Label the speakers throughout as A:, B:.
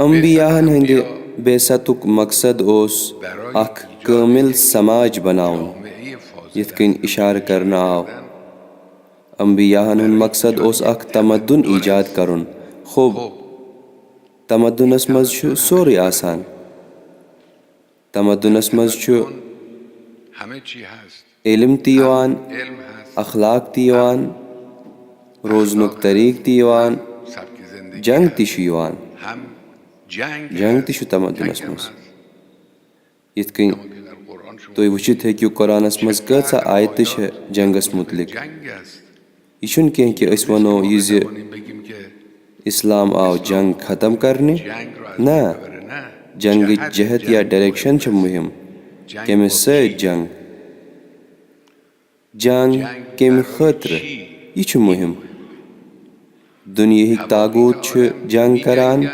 A: अम्बियाहन हंदे बेसतुक मकसद ओस अख कामिल समाज बनाउन यथ कन इशार करना आव। अम्बियाहन हुंद मकसद ओस अख तमद्दुन ईजाद करुन। खूब तमद्दुनस मज छु सोरे आसान। तमद्दुनस मज छु इल्म ती यवान, अखलाक ती यवान, रोजनुक तरीक ती यवान, जंग ती छु यवान। जंग ती छु तमद्दुनस मज। यथ कन तुय वुचित हेकियो कुरानस मज कचा आयत छ जंगस मुतलिक। यह छुन कह कि अस वनो यह ज इस्लाम आव जंग खत्म करने ना, जंग जहत या डायरेक्शन छ मुहिम। कमिस सत जंग, जंग कमि खतर यह छ मुहिम। दुनियाहिक तागूत छ जंग करान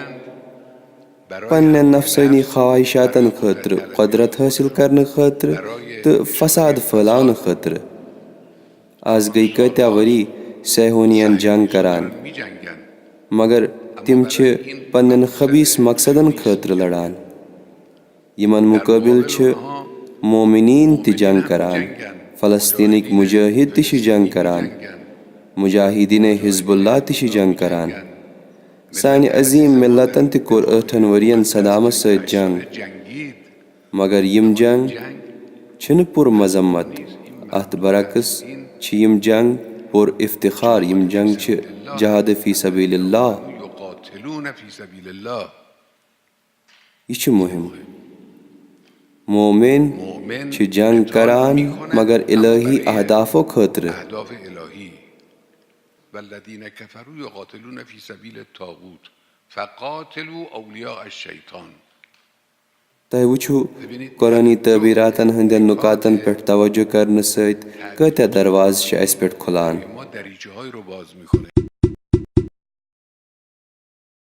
A: पन्नन नफसानी ख्वाहिशातन खतर, कुदरत हासिल करने खतर तो फसाद फैलाने खतर। आज गई कत्या वरी सैहोनियन जंग करान, मगर तिम छ पन्नन खबीस मकसदन खतर लड़ान। यमन मुकाबिल छ मोमिनीन ति जंग करान, फलस्तीनिक मुजाहिद ति छ जंग करान, मुजाहिदीन हिजबुल्लाह ति छ जंग करान। सानि अजीम मिल्लतन ति कोर 8 वरियन सदामत सत जंग, मगर यम जंग छन पुर मजम्मत। अत बरक्स छ यम जंग पुर इफ्तिखार। यम जंग छ जहाद फी सबीलिल्लाह। यह छ मुहिम। मोमिन छ जंग करान मगर इलाही अहदाफो खतर।
B: والذين كفروا يقاتلون في سبيل الطاغوت فقاتلوا أولياء الشيطان.
A: तह वुचु कुरानी तबीरातन हंदन नुकातन पे तवज्जो करने सत कत्या दरवाज छ अस पे खुलान।